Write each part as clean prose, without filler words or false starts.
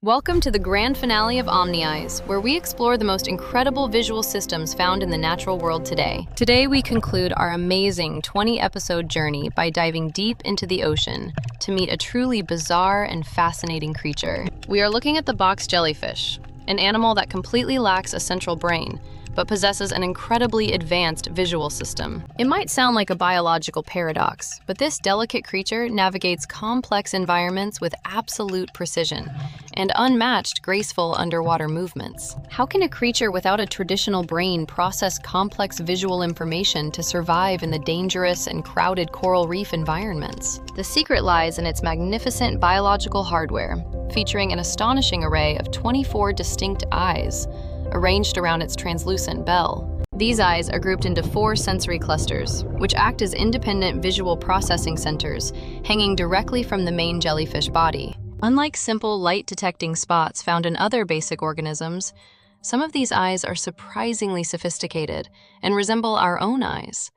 Welcome to the grand finale of Omni Eyes, where we explore the most incredible visual systems found in the natural world today. Today we conclude our amazing 20-episode journey by diving deep into the ocean to meet a truly bizarre and fascinating creature. We are looking at the box jellyfish, an animal that completely lacks a central brain, but possesses an incredibly advanced visual system. It might sound like a biological paradox, but this delicate creature navigates complex environments with absolute precision and unmatched graceful underwater movements. How can a creature without a traditional brain process complex visual information to survive in the dangerous and crowded coral reef environments? The secret lies in its magnificent biological hardware, featuring an astonishing array of 24 distinct eyes, arranged around its translucent bell. These eyes are grouped into 4 sensory clusters, which act as independent visual processing centers, hanging directly from the main jellyfish body. Unlike simple light-detecting spots found in other basic organisms, some of these eyes are surprisingly sophisticated and resemble our own eyes.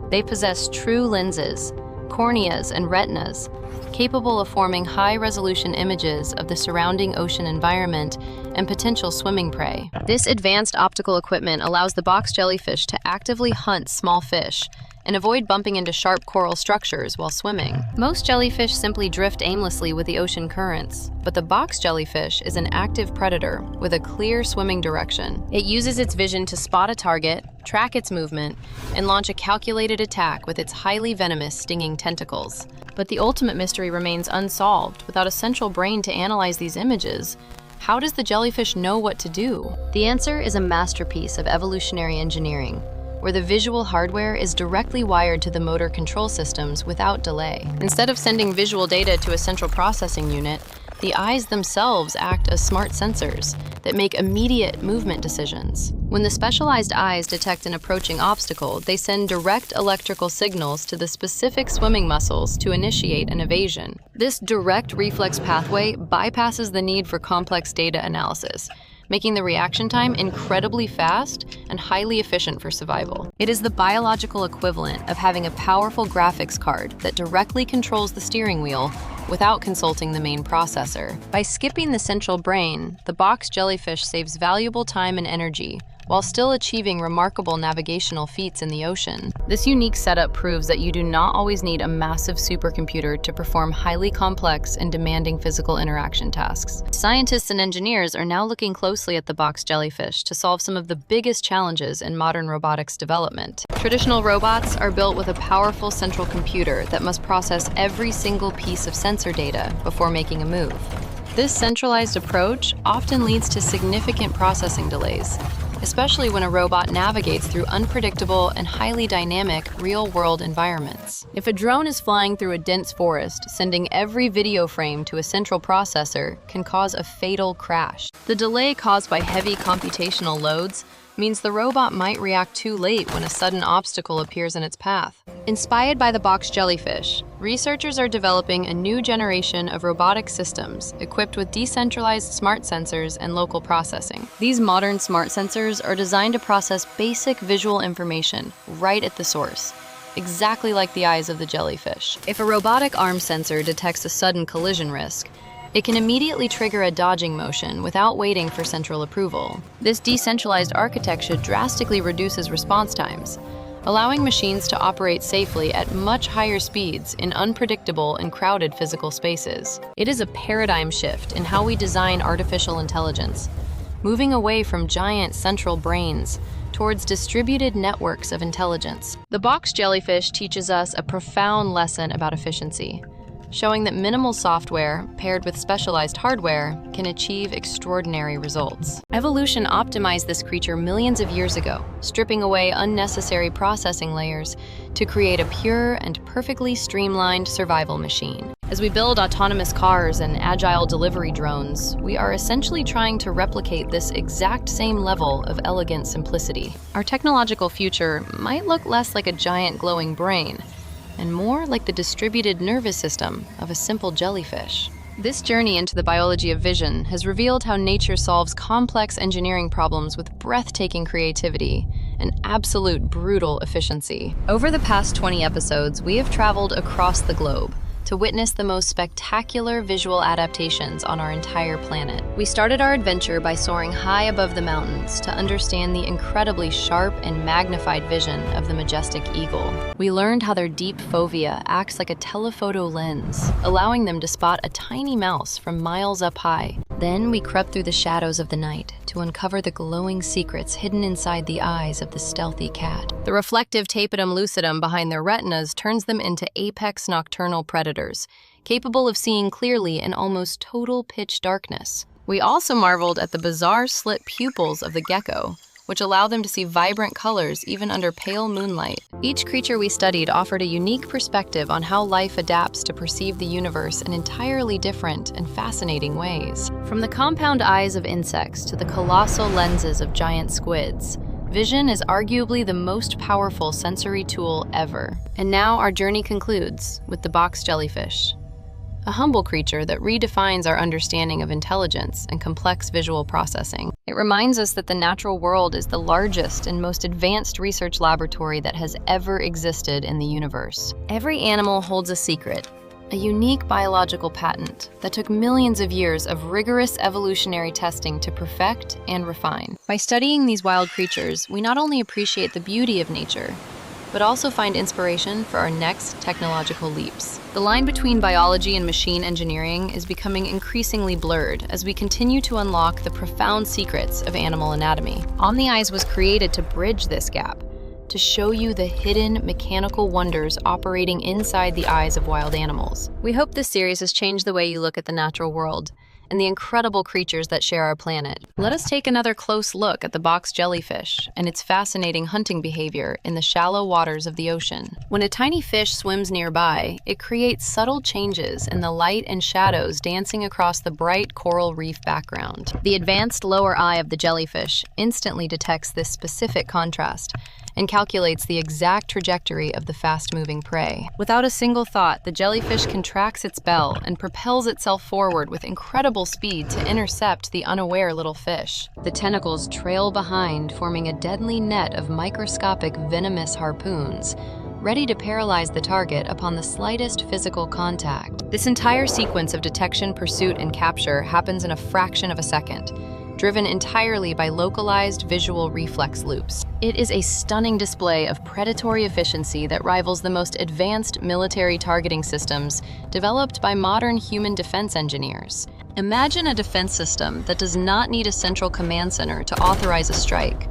They possess true lenses, corneas, and retinas, capable of forming high-resolution images of the surrounding ocean environment and potential swimming prey. This advanced optical equipment allows the box jellyfish to actively hunt small fish and avoid bumping into sharp coral structures while swimming. Most jellyfish simply drift aimlessly with the ocean currents, but the box jellyfish is an active predator with a clear swimming direction. It uses its vision to spot a target, track its movement, and launch a calculated attack with its highly venomous stinging tentacles. But the ultimate mystery remains unsolved. Without a central brain to analyze these images, how does the jellyfish know what to do? The answer is a masterpiece of evolutionary engineering, where the visual hardware is directly wired to the motor control systems without delay. Instead of sending visual data to a central processing unit, the eyes themselves act as smart sensors that make immediate movement decisions. When the specialized eyes detect an approaching obstacle, they send direct electrical signals to the specific swimming muscles to initiate an evasion. This direct reflex pathway bypasses the need for complex data analysis, making the reaction time incredibly fast and highly efficient for survival. It is the biological equivalent of having a powerful graphics card that directly controls the steering wheel without consulting the main processor. By skipping the central brain, the box jellyfish saves valuable time and energy, while still achieving remarkable navigational feats in the ocean. This unique setup proves that you do not always need a massive supercomputer to perform highly complex and demanding physical interaction tasks. Scientists and engineers are now looking closely at the box jellyfish to solve some of the biggest challenges in modern robotics development. Traditional robots are built with a powerful central computer that must process every single piece of sensor data before making a move. This centralized approach often leads to significant processing delays, especially when a robot navigates through unpredictable and highly dynamic real-world environments. If a drone is flying through a dense forest, sending every video frame to a central processor can cause a fatal crash. The delay caused by heavy computational loads means the robot might react too late when a sudden obstacle appears in its path. Inspired by the box jellyfish, researchers are developing a new generation of robotic systems equipped with decentralized smart sensors and local processing. These modern smart sensors are designed to process basic visual information right at the source, exactly like the eyes of the jellyfish. If a robotic arm sensor detects a sudden collision risk, it can immediately trigger a dodging motion without waiting for central approval. This decentralized architecture drastically reduces response times, allowing machines to operate safely at much higher speeds in unpredictable and crowded physical spaces. It is a paradigm shift in how we design artificial intelligence, moving away from giant central brains towards distributed networks of intelligence. The box jellyfish teaches us a profound lesson about efficiency, showing that minimal software paired with specialized hardware can achieve extraordinary results. Evolution optimized this creature millions of years ago, stripping away unnecessary processing layers to create a pure and perfectly streamlined survival machine. As we build autonomous cars and agile delivery drones, we are essentially trying to replicate this exact same level of elegant simplicity. Our technological future might look less like a giant glowing brain, and more like the distributed nervous system of a simple jellyfish. This journey into the biology of vision has revealed how nature solves complex engineering problems with breathtaking creativity and absolute brutal efficiency. Over the past 20 episodes, we have traveled across the globe, to witness the most spectacular visual adaptations on our entire planet. We started our adventure by soaring high above the mountains to understand the incredibly sharp and magnified vision of the majestic eagle. We learned how their deep fovea acts like a telephoto lens, allowing them to spot a tiny mouse from miles up high. Then we crept through the shadows of the night to uncover the glowing secrets hidden inside the eyes of the stealthy cat. The reflective tapetum lucidum behind their retinas turns them into apex nocturnal predators, capable of seeing clearly in almost total pitch darkness. We also marveled at the bizarre slit pupils of the gecko, which allow them to see vibrant colors even under pale moonlight. Each creature we studied offered a unique perspective on how life adapts to perceive the universe in entirely different and fascinating ways. From the compound eyes of insects to the colossal lenses of giant squids, vision is arguably the most powerful sensory tool ever. And now our journey concludes with the box jellyfish, a humble creature that redefines our understanding of intelligence and complex visual processing. It reminds us that the natural world is the largest and most advanced research laboratory that has ever existed in the universe. Every animal holds a secret, a unique biological patent that took millions of years of rigorous evolutionary testing to perfect and refine. By studying these wild creatures, we not only appreciate the beauty of nature, but also find inspiration for our next technological leaps. The line between biology and machine engineering is becoming increasingly blurred as we continue to unlock the profound secrets of animal anatomy. Omni Eyes was created to bridge this gap, to show you the hidden mechanical wonders operating inside the eyes of wild animals. We hope this series has changed the way you look at the natural world and the incredible creatures that share our planet. Let us take another close look at the box jellyfish and its fascinating hunting behavior in the shallow waters of the ocean. When a tiny fish swims nearby, it creates subtle changes in the light and shadows dancing across the bright coral reef background. The advanced lower eye of the jellyfish instantly detects this specific contrast and calculates the exact trajectory of the fast-moving prey. Without a single thought, the jellyfish contracts its bell and propels itself forward with incredible speed to intercept the unaware little fish. The tentacles trail behind, forming a deadly net of microscopic venomous harpoons, ready to paralyze the target upon the slightest physical contact. This entire sequence of detection, pursuit, and capture happens in a fraction of a second, driven entirely by localized visual reflex loops. It is a stunning display of predatory efficiency that rivals the most advanced military targeting systems developed by modern human defense engineers. Imagine a defense system that does not need a central command center to authorize a strike,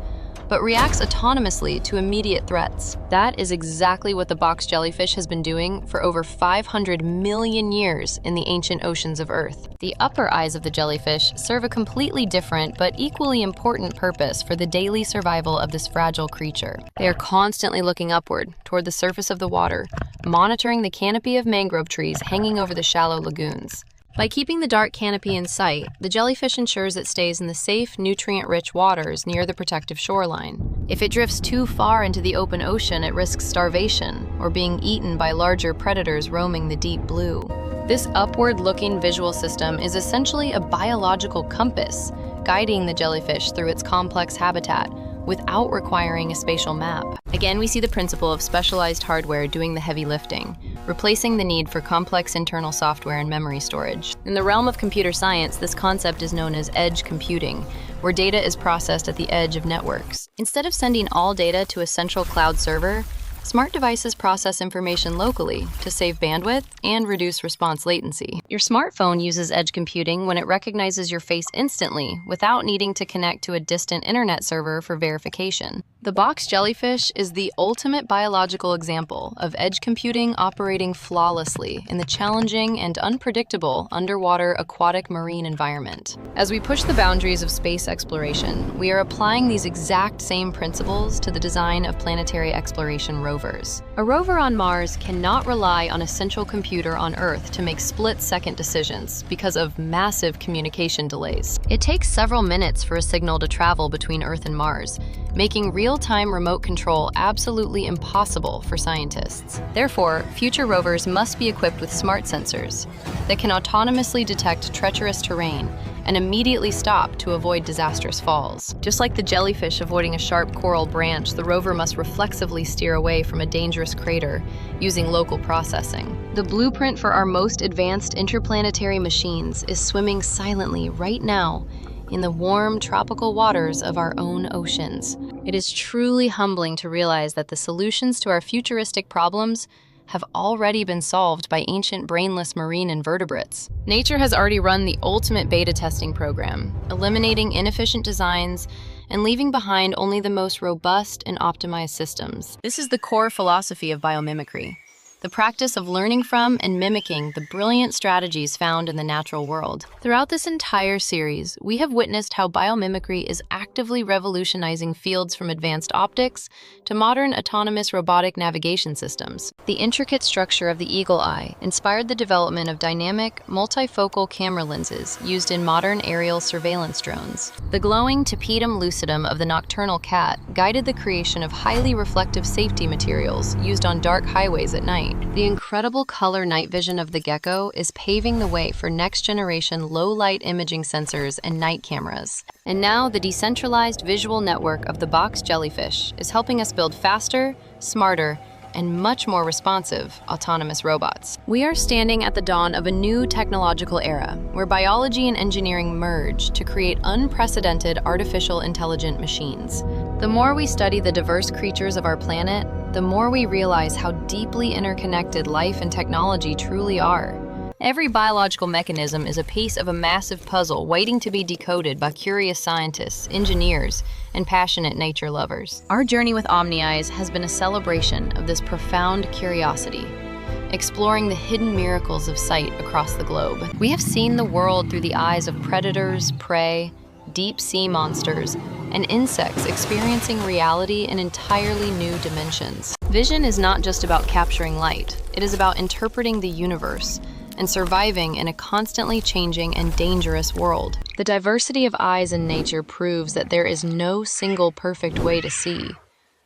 but reacts autonomously to immediate threats. That is exactly what the box jellyfish has been doing for over 500 million years in the ancient oceans of Earth. The upper eyes of the jellyfish serve a completely different but equally important purpose for the daily survival of this fragile creature. They are constantly looking upward toward the surface of the water, monitoring the canopy of mangrove trees hanging over the shallow lagoons. By keeping the dark canopy in sight, the jellyfish ensures it stays in the safe, nutrient-rich waters near the protective shoreline. If it drifts too far into the open ocean, it risks starvation or being eaten by larger predators roaming the deep blue. This upward-looking visual system is essentially a biological compass, guiding the jellyfish through its complex habitat without requiring a spatial map. Again, we see the principle of specialized hardware doing the heavy lifting, replacing the need for complex internal software and memory storage. In the realm of computer science, this concept is known as edge computing, where data is processed at the edge of networks. Instead of sending all data to a central cloud server, smart devices process information locally to save bandwidth and reduce response latency. Your smartphone uses edge computing when it recognizes your face instantly without needing to connect to a distant internet server for verification. The box jellyfish is the ultimate biological example of edge computing operating flawlessly in the challenging and unpredictable underwater aquatic marine environment. As we push the boundaries of space exploration, we are applying these exact same principles to the design of planetary exploration rovers. A rover on Mars cannot rely on a central computer on Earth to make split-second decisions because of massive communication delays. It takes several minutes for a signal to travel between Earth and Mars, making real-time remote control absolutely impossible for scientists. Therefore, future rovers must be equipped with smart sensors that can autonomously detect treacherous terrain and immediately stop to avoid disastrous falls. Just like the jellyfish avoiding a sharp coral branch, the rover must reflexively steer away from a dangerous crater using local processing. The blueprint for our most advanced interplanetary machines is swimming silently right now in the warm tropical waters of our own oceans. It is truly humbling to realize that the solutions to our futuristic problems have already been solved by ancient brainless marine invertebrates. Nature has already run the ultimate beta testing program, eliminating inefficient designs and leaving behind only the most robust and optimized systems. This is the core philosophy of biomimicry, the practice of learning from and mimicking the brilliant strategies found in the natural world. Throughout this entire series, we have witnessed how biomimicry is actively revolutionizing fields from advanced optics to modern autonomous robotic navigation systems. The intricate structure of the eagle eye inspired the development of dynamic, multifocal camera lenses used in modern aerial surveillance drones. The glowing tapetum lucidum of the nocturnal cat guided the creation of highly reflective safety materials used on dark highways at night. The incredible color night vision of the gecko is paving the way for next-generation low-light imaging sensors and night cameras. And now the decentralized visual network of the box jellyfish is helping us build faster, smarter, and much more responsive autonomous robots. We are standing at the dawn of a new technological era where biology and engineering merge to create unprecedented artificial intelligent machines. The more we study the diverse creatures of our planet, the more we realize how deeply interconnected life and technology truly are. Every biological mechanism is a piece of a massive puzzle waiting to be decoded by curious scientists, engineers, and passionate nature lovers. Our journey with Omni has been a celebration of this profound curiosity, exploring the hidden miracles of sight across the globe. We have seen the world through the eyes of predators, prey, deep-sea monsters, and insects experiencing reality in entirely new dimensions. Vision is not just about capturing light. It is about interpreting the universe and surviving in a constantly changing and dangerous world. The diversity of eyes in nature proves that there is no single perfect way to see,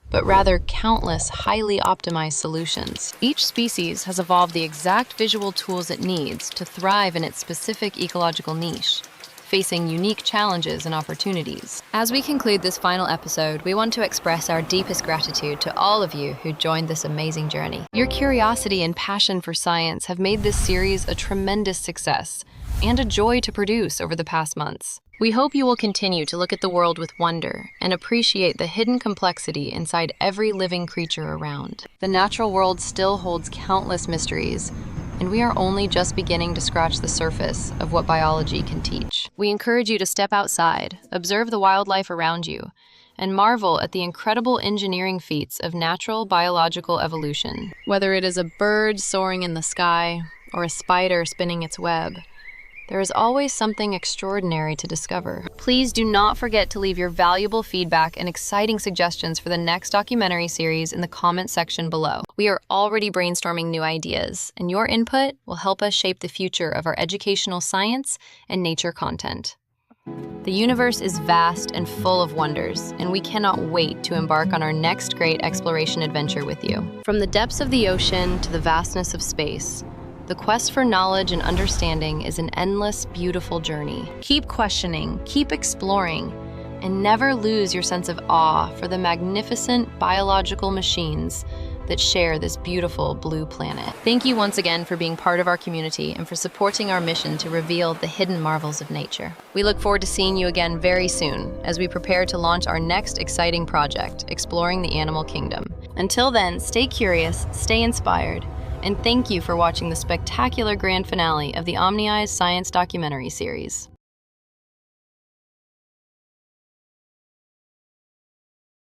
but rather countless highly optimized solutions. Each species has evolved the exact visual tools it needs to thrive in its specific ecological niche, facing unique challenges and opportunities. As we conclude this final episode, we want to express our deepest gratitude to all of you who joined this amazing journey. Your curiosity and passion for science have made this series a tremendous success and a joy to produce over the past months. We hope you will continue to look at the world with wonder and appreciate the hidden complexity inside every living creature around. The natural world still holds countless mysteries, and we are only just beginning to scratch the surface of what biology can teach. We encourage you to step outside, observe the wildlife around you, and marvel at the incredible engineering feats of natural biological evolution. Whether it is a bird soaring in the sky or a spider spinning its web, there is always something extraordinary to discover. Please do not forget to leave your valuable feedback and exciting suggestions for the next documentary series in the comment section below. We are already brainstorming new ideas, and your input will help us shape the future of our educational science and nature content. The universe is vast and full of wonders, and we cannot wait to embark on our next great exploration adventure with you. From the depths of the ocean to the vastness of space, the quest for knowledge and understanding is an endless, beautiful journey. Keep questioning, keep exploring, and never lose your sense of awe for the magnificent biological machines that share this beautiful blue planet. Thank you once again for being part of our community and for supporting our mission to reveal the hidden marvels of nature. We look forward to seeing you again very soon as we prepare to launch our next exciting project, exploring the animal kingdom. Until then, stay curious, stay inspired, and thank you for watching the spectacular grand finale of the Omni Science documentary series.